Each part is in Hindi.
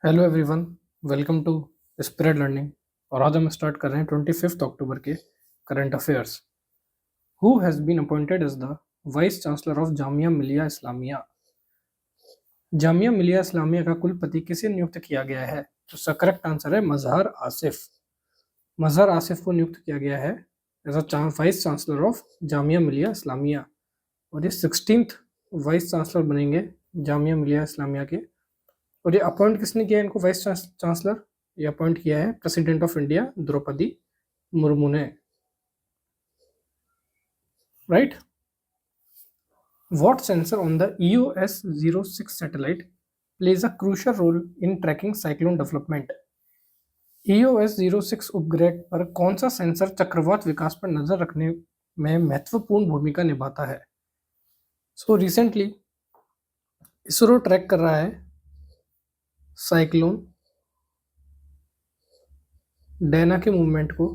Hello everyone, welcome to Spread Learning. और आज हम स्टार्ट कर रहे हैं 25 अक्टूबर के current affairs. Who has been appointed as the vice chancellor of Jamia Millia Islamia. Jamia Millia Islamia का कुलपति किसे नियुक्त किया गया है? तो इसका करेक्ट आंसर है मजहर आसिफ। मजहर आसिफ को नियुक्त किया गया है as a vice chancellor of Jamia Millia Islamia. और ये 16th वाइस चांसलर बनेंगे जामिया मिलिया इस्लामिया के। और ये अपॉइंट किसने किया इनको वाइस चांसलर? ये अपॉइंट किया है president of India Draupadi Murmu ने। Right. What sensor on the EOS-06 satellite plays a crucial role in tracking cyclone development? EOS-06 उपग्रह पर कौन सा सेंसर चक्रवात विकास पर नजर रखने में महत्वपूर्ण भूमिका निभाता है? सो रिसेंटली इसरो ट्रैक कर रहा है साइक्लोन डैना के मूवमेंट को।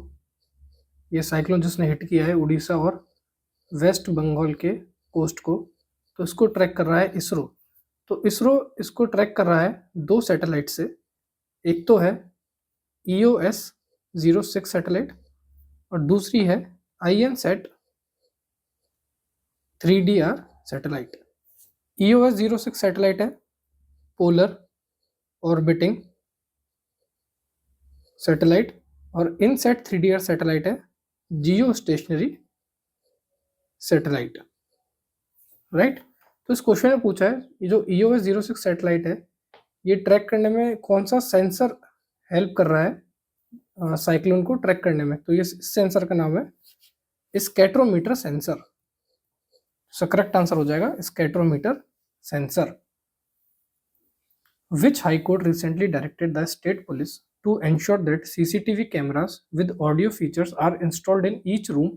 ये साइक्लोन जिसने हिट किया है उड़ीसा और वेस्ट बंगाल के कोस्ट को, तो इसको ट्रैक कर रहा है इसरो। तो इसरो इसको ट्रैक कर रहा है दो सैटेलाइट से। एक तो है EOS-06 सैटेलाइट और दूसरी है INSAT 3DR satellite. EOS-06 satellite है पोलर ऑर्बिटिंग सैटेलाइट और INSAT 3DR सैटेलाइट है जियो स्टेशनरी सैटेलाइट। राइट। तो इस क्वेश्चन में पूछा है ये जो EOS-06 सैटेलाइट है ये ट्रैक करने में कौन सा सेंसर हेल्प कर रहा है साइक्लोन को ट्रैक करने में? तो ये सेंसर का नाम है scatterometer sensor. So correct answer हो जाएगा scatterometer sensor. Which High Court recently directed the state police to ensure that CCTV cameras with audio features are installed in each room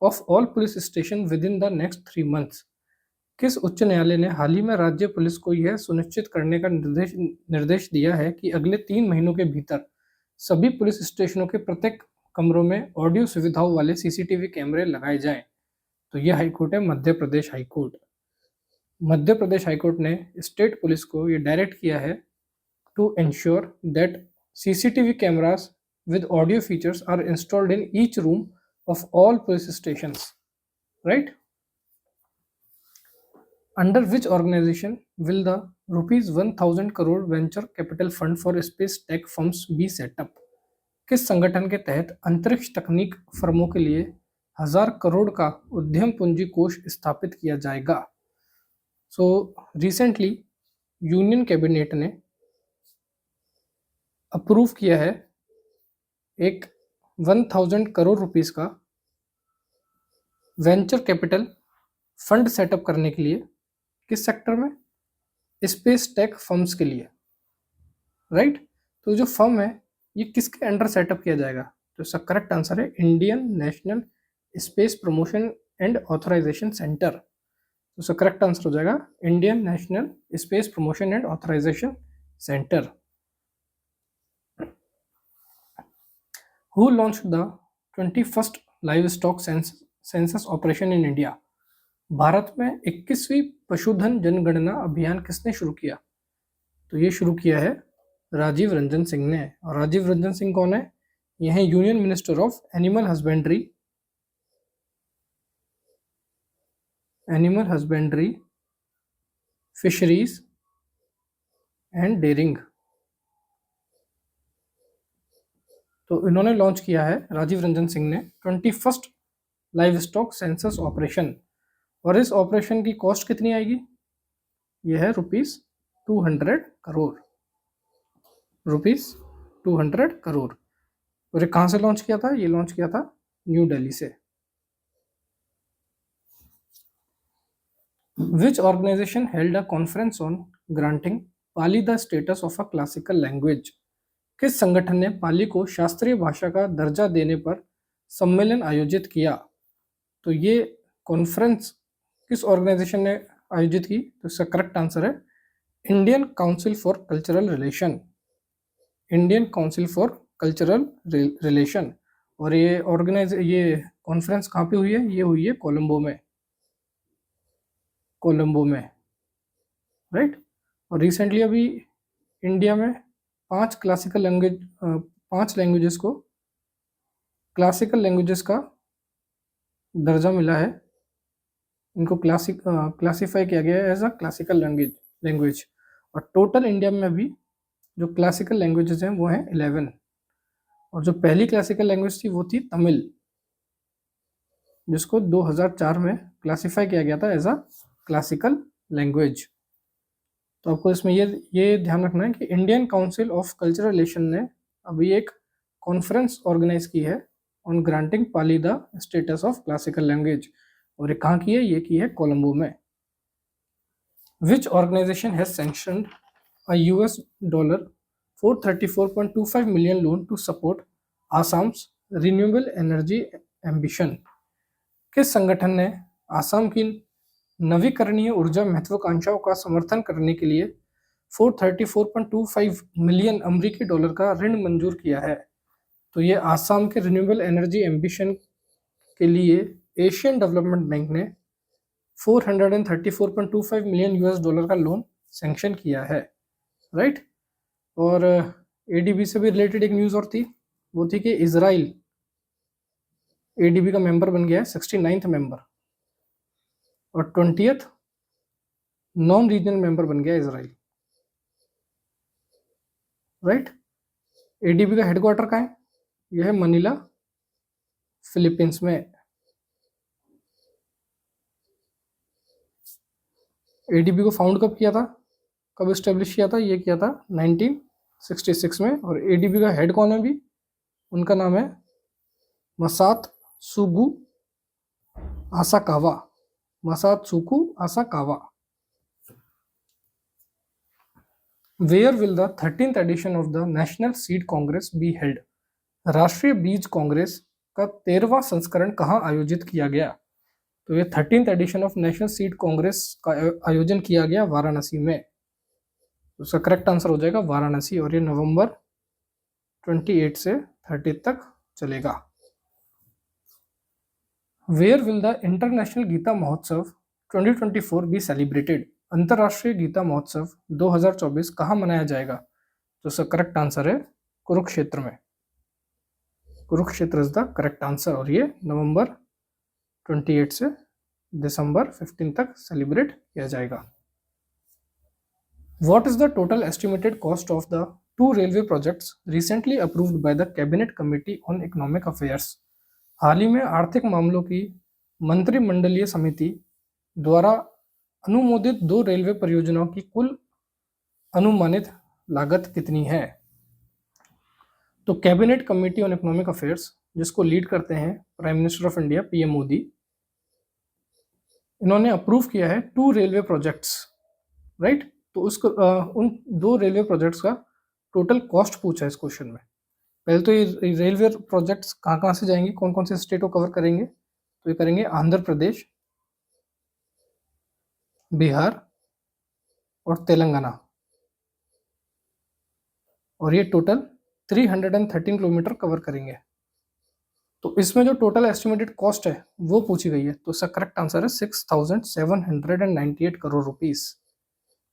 of all police stations within the next 3 months? किस उच्च न्यायालय ने हाल ही में राज्य पुलिस को यह सुनिश्चित करने का निर्देश दिया है कि अगले 3 महीनों के भीतर सभी पुलिस स्टेशनों के प्रत्येक कमरों में ऑडियो सुविधाओं वाले CCTV कैमरे लगाए जाएं? तो यह हाईकोर्ट है मध्य प्रदेश हाईकोर्ट। मध्य प्रदेश हाईकोर्ट ने स्टेट पुलिस को ये डायरेक्ट किया है to ensure that CCTV cameras with audio features are installed in each room of all police stations. Right? Under which organization will the rupees 1000 crore venture capital fund for space tech firms be set up? किस संगठन के तहत अंतरिक्ष तकनीक फर्मों के लिए 1000 करोड़ का उद्यम पूंजी कोष स्थापित किया जाएगा? सो रिसेंटली यूनियन कैबिनेट ने अप्रूव किया है एक 1000 करोड़ रुपीस का वेंचर कैपिटल फंड सेटअप करने के लिए। किस सेक्टर में? स्पेस टेक फर्म्स के लिए। राइट। तो जो फर्म है ये किसके अंडर सेटअप किया जाएगा? तो इसका करेक्ट आंसर है Indian National Space Promotion and Authorization Centre. तो इसका करेक्ट आंसर हो जाएगा Indian National Space Promotion and Authorization Centre. Who launched the 21st livestock census operation in India? Bharat में 21वीं पशुधन जनगणना अभियान किसने शुरू किया? तो ये शुरू किया है राजीव रंजन सिंह ने। और राजीव रंजन सिंह कौन है? ये है union minister of animal husbandry fisheries and dairying. तो इन्होंने लॉन्च किया है राजीव रंजन सिंह ने 21st लाइवस्टॉक सेंसस ऑपरेशन। और इस ऑपरेशन की कॉस्ट कितनी आएगी? यह है ₹200 करोड़। ₹200 करोड़। और ये कहाँ से लॉन्च किया था? ये लॉन्च किया था न्यू दिल्ली से। Which organization held a conference on granting Pali the status of a classical language? किस संगठन ने पाली को शास्त्रीय भाषा का दर्जा देने पर सम्मेलन आयोजित किया? तो ये कॉन्फ्रेंस किस ऑर्गेनाइजेशन ने आयोजित की? तो इसका करेक्ट आंसर है Indian council for cultural relation. Indian council for cultural relation. और ये कॉन्फ्रेंस कहाँ पे हुई है? ये हुई है कोलंबो में। राइट। और रिसेंटली अभी इंडिया में पांच लैंग्वेजेस को क्लासिकल लैंग्वेजेस का दर्जा मिला है। इनको क्लासिफाई किया गया है एज अ क्लासिकल लैंग्वेज। और टोटल इंडिया में भी जो क्लासिकल लैंग्वेजेस हैं वो हैं 11। और जो पहली क्लासिकल लैंग्वेज थी वो थी तमिल, जिसको 2004 में क्लासिफाई किया गया था एज अ क्लासिकल लैंग्वेज। तो आपको इसमें ये ध्यान रखना है कि Indian council of cultural relation ने अभी एक कॉन्फ्रेंस ऑर्गेनाइज की है on granting Pali the status of classical language. और ये कहाँ की है? ये की है कोलंबो में। Which organisation has sanctioned a $434.25 million loan to support Assam's renewable energy ambition? किस संगठन ने आसाम की नवीकरणीय ऊर्जा महत्वाकांक्षाओं का समर्थन करने के लिए 434.25 मिलियन अमेरिकी डॉलर का ऋण मंजूर किया है? तो ये आसाम के रिन्यूएबल एनर्जी एम्बिशन के लिए एशियन डेवलपमेंट बैंक ने 434.25 मिलियन यूएस डॉलर का लोन सैंक्शन किया है, राइट। और एडीबी से भी रिलेटेड एक न्यूज़ और थी, वो थी कि इजराइल एडीबी का मेंबर बन गया है, 69th मेंबर, और 20th नॉन रीजनल मेंबर बन गया इजराइल, राइट। एडीबी का हेडक्वार्टर कहाँ है? यह है मनीला, फिलीपींस में। एडीबी को फाउंड कब किया था, कब एस्टेब्लिश किया था? ये किया था 1966 में। और एडीबी का हेड कौन है भी? उनका नाम है Masatsugu Asakawa. Masatsugu Asakawa. Where will the 13th edition of the National Seed Congress be held? राष्ट्रीय बीज कांग्रेस का 13वां संस्करण कहाँ आयोजित किया गया? तो ये 13th edition of National Seed Congress का आयोजन किया गया वाराणसी में। उसका करेक्ट आंसर हो जाएगा वाराणसी। और ये नवंबर 28 से 30 तक चलेगा। Where will the international Gita Mahotsav 2024 be celebrated? अंतरराष्ट्रीय गीता महोत्सव 2024 कहाँ मनाया जाएगा? तो उसका करेक्ट आंसर है कुरुक्षेत्र में। Kurukshetra is the correct answer. और ये नवंबर 28 से दिसंबर 15 तक सेलिब्रेट किया जाएगा। What is the total estimated cost of the two railway projects recently approved by the Cabinet Committee on Economic Affairs? हाल ही में आर्थिक मामलों की मंत्रिमंडलीय समिति द्वारा अनुमोदित दो रेलवे परियोजनाओं की कुल अनुमानित लागत कितनी है? तो cabinet committee on economic affairs, जिसको लीड करते हैं prime minister of India PM Modi, इन्होंने अप्रूव किया है 2 रेलवे प्रोजेक्ट्स, राइट। तो उसको उन 2 रेलवे प्रोजेक्ट्स का टोटल कॉस्ट पूछा है इस क्वेश्चन में। पहले तो ये रेलवे प्रोजेक्ट्स कहाँ कहाँ से जाएंगे, कौन कौन से स्टेट को कवर करेंगे? तो ये करेंगे आंध्र प्रदेश, बिहार और तेलंगाना। और ये टोटल 313 किलोमीटर कवर करेंगे। तो इसमें जो टोटल एस्टिमेटेड कॉस्ट है वो पूछी गई है। तो इसका करेक्ट आंसर है 6,798 crore rupees.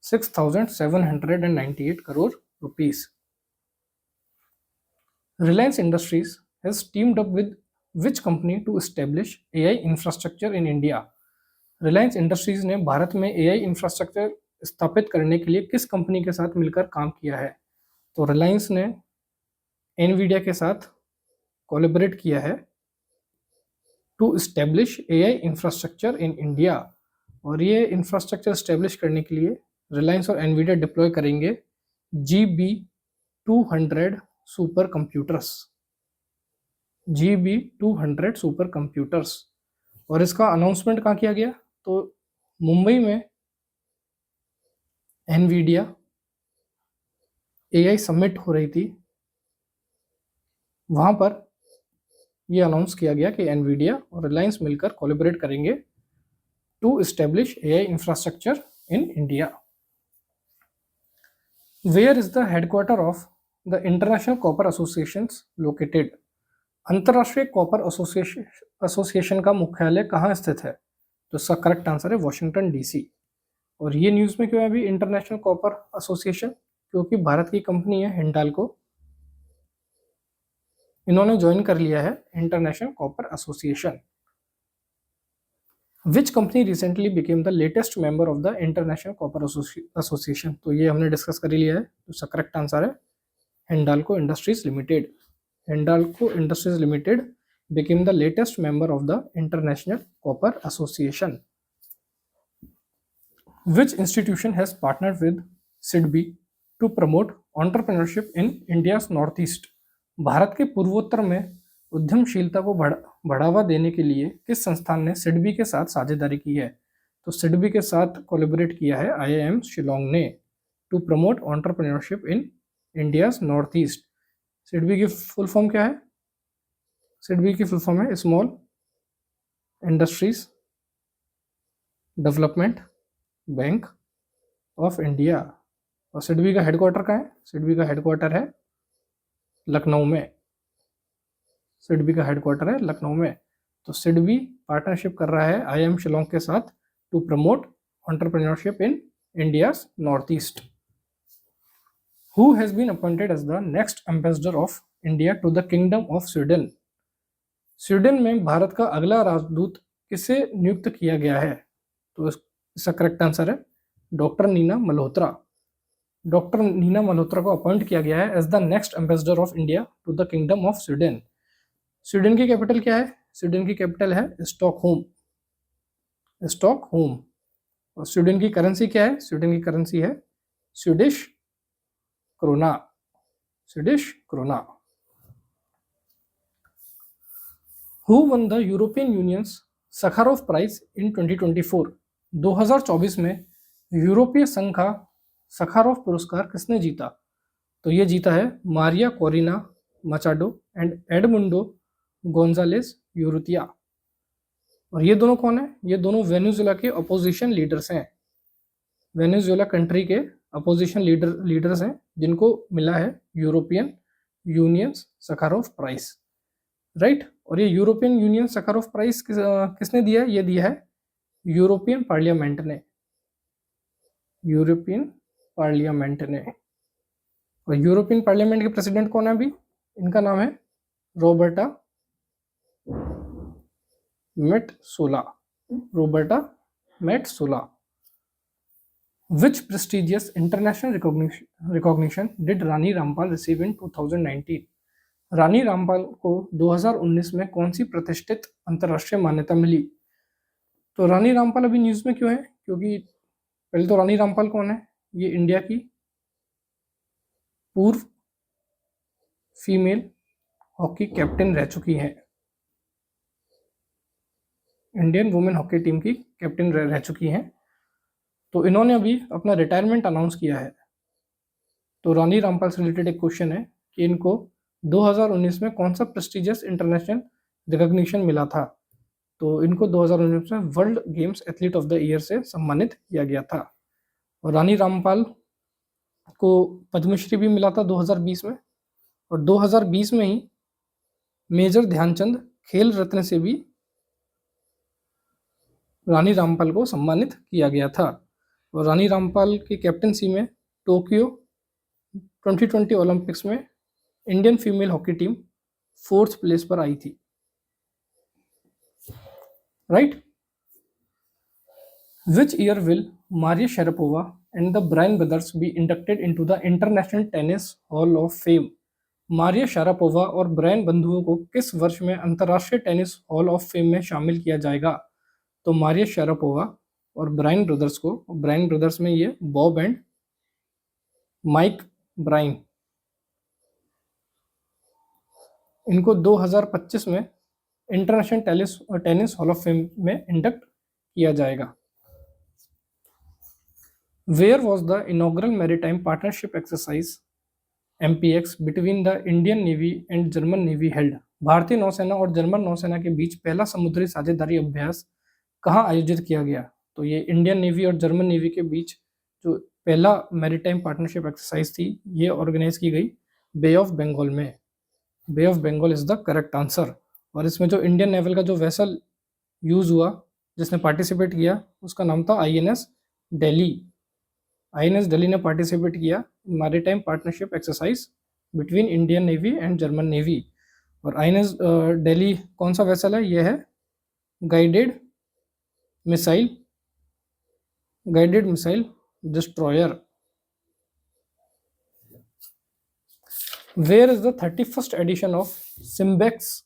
6,798 crore rupees. Reliance Industries has teamed up with which company to establish AI infrastructure in India? Reliance Industries ने भारत में AI इंफ्रास्ट्रक्चर स्थापित करने के लिए किस कंपनी के साथ मिलकर काम किया है? तो रिलायंस ने एनवीडिया के साथ कोलैबोरेट किया है to establish AI infrastructure in India. और ये इंफ्रास्ट्रक्चर एस्टेब्लिश करने के लिए रिलायंस और एनवीडिया डिप्लॉय करेंगे GB200 super computers. GB200 super computers. और इसका अनाउंसमेंट कहाँ किया गया? तो मुंबई में एनवीडिया AI समिट हो रही थी, वहां पर यह अनाउंस किया गया कि एनवीडिया और रिलायंस मिलकर कोलैबोरेट करेंगे to establish AI infrastructure in India. Where is the headquarter of the international copper association located? अंतरराष्ट्रीय कॉपर एसोसिएशन का मुख्यालय कहाँ स्थित है? तो इसका करेक्ट आंसर है वॉशिंगटन DC। और ये न्यूज़ में क्यों है अभी इंटरनेशनल कॉपर एसोसिएशन? क्योंकि भारत की कंपनी है हिंडाल्को, इन्होंने ज्वाइन कर लिया है international copper association. Which company recently became the latest member of the international copper association? तो ये हमने डिस्कस कर ही लिया है, तो इसका करेक्ट आंसर है Hindalco industries limited. Hindalco industries limited became the latest member of the International Copper Association. Which institution has partnered with SIDBI to promote entrepreneurship in India's Northeast? Bharat के पूर्वोत्तर में उद्यमशीलता को बढ़ावा देने के लिए किस संस्थान ने सिडबी के साथ साझेदारी की है? तो सिडबी के साथ कोलैबोरेट किया है IIM शिलोंग ने to promote entrepreneurship in India's north east. SIDBI की फुल फॉर्म क्या है? सिडबी की फुल फॉर्म है small industries development bank of India. और सिडबी का हेडक्वार्टर कहाँ है? सिडबी का हेडक्वार्टर है लखनऊ में। सिडबी का हेडक्वार्टर है लखनऊ में। तो सिडबी पार्टनरशिप कर रहा है IIM शिलोंग के साथ to promote entrepreneurship in India's north east. Who has been appointed as the next ambassador of India to the kingdom of Sweden? Sweden में भारत का अगला राजदूत किसे नियुक्त किया गया है? तो इसका करेक्ट आंसर है डॉक्टर नीना मल्होत्रा। डॉक्टर नीना मल्होत्रा को अपॉइंट किया गया है as the next ambassador of India to the kingdom of Sweden. Sweden की कैपिटल क्या है? स्वीडन की कैपिटल है स्टॉकहोम। स्टॉकहोम। और स्वीडन की करेंसी क्या है? स्वीडन की करेंसी है Swedish krona. Swedish krona. Who won the European Union's Sakharov Prize in 2024? 2024 में यूरोपीय संघ का सखारोव पुरस्कार किसने जीता? तो ये जीता है Maria Corina Machado and Edmundo Gonzalez Urrutia. और ये दोनों कौन है? ये दोनों वेनेजुएला के अपोजिशन लीडर्स हैं। वेनेजुएला कंट्री के अपोजिशन लीडर्स हैं जिनको मिला है European Union Sakharov Prize, right. और ये यूरोपियन यूनियन सखारोव प्राइज किसने दिया है? ये दिया है यूरोपियन पार्लियामेंट ने। यूरोपियन पार्लियामेंट ने। और यूरोपियन पार्लियामेंट के प्रेसिडेंट कौन है अभी? इनका नाम है Roberta Metsola. Roberta Metsola. Which prestigious international recognition did Rani Rampal receive in 2019? Rani Rampal को 2019 में कौन सी प्रतिष्ठित अंतर्राष्ट्रीय मान्यता मिली? तो रानी रामपाल अभी न्यूज में क्यों है? क्योंकि पहले तो रानी रामपाल कौन है? ये इंडिया की पूर्व फीमेल हॉकी कैप्टन रह चुकी हैं। इंडियन वुमेन हॉकी टीम की कैप्टन रह चुकी हैं। तो इन्होंने अभी अपना रिटायरमेंट अनाउंस किया है। तो रानी रामपाल से रिलेटेड एक क्वेश्चन है कि इनको 2019 में कौन सा प्रेस्टिजियस इंटरनेशनल रिकॉग्निशन मिला था? तो इनको 2019 में world games athlete of the year से सम्मानित किया गया था। और रानी रामपाल को पद्मश्री भी मिला था 2020 में। और 2020 में ही मेजर ध्यानचंद खेल रत्न से भी रानी रामपाल को सम्मानित किया गया था। और रानी रामपाल की कैप्टनसी में टोक्यो 2020 ओलंपिक्स में Indian female hockey team 4th place पर आई थी, right. Which year will Maria Sharapova and the Bryan brothers be inducted into the international tennis hall of fame? Maria Sharapova और ब्रायन बंधुओं को किस वर्ष में अंतर्राष्ट्रीय टेनिस हॉल ऑफ फेम में शामिल किया जाएगा? तो मारिया शरापोवा और ब्रायन ब्रदर्स को, ब्रायन ब्रदर्स में ये बॉब एंड माइक ब्रायन, इनको 2025 में international tennis hall of fame में इंडक्ट किया जाएगा। Where was the inaugural maritime partnership exercise MPX between the Indian navy and German navy held? भारतीय नौसेना और जर्मन नौसेना के बीच पहला समुद्री साझेदारी अभ्यास कहाँ आयोजित किया गया? तो ये इंडियन नेवी और जर्मन नेवी के बीच जो पहला मैरीटाइम पार्टनरशिप एक्सरसाइज थी, ये ऑर्गेनाइज की गई बे ऑफ बंगाल में। Bay of Bengal is the correct answer. और इसमें जो इंडियन नेवल का जो वेसल यूज हुआ जिसने पार्टिसिपेट किया उसका नाम था INS दिल्ली। आईएनएस दिल्ली ने पार्टिसिपेट किया maritime partnership exercise between Indian navy and German navy. और आईएनएस दिल्ली कौन सा वेसल है? ये है guided missile destroyer. Where is the 31st edition of SIMBEX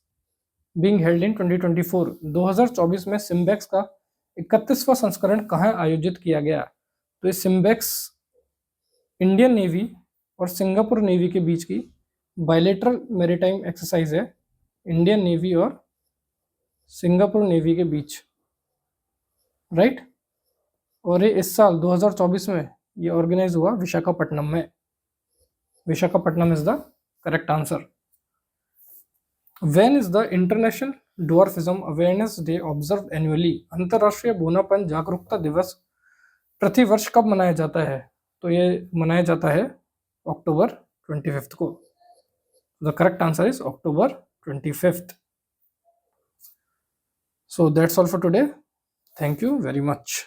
being held in 2024? 2024 में सिम्बेक्स का 31वां संस्करण कहाँ आयोजित किया गया? तो ये सिम्बेक्स इंडियन नेवी और सिंगापुर नेवी के बीच की बायलेटरल मैरीटाइम एक्सरसाइज है, इंडियन नेवी और सिंगापुर नेवी के बीच, राइट। और ये इस साल 2024 में ये ऑर्गेनाइज हुआ विशाखापट्टनम में। Visakhapatnam is the correct answer. When is the International Dwarfism Awareness Day observed annually? अंतरराष्ट्रीय बूढ़ापन जागरूकता दिवस प्रतिवर्ष कब मनाया जाता है? तो ये मनाया जाता है अक्टूबर 25 को। The correct answer is October 25th. So that's all for today. Thank you very much.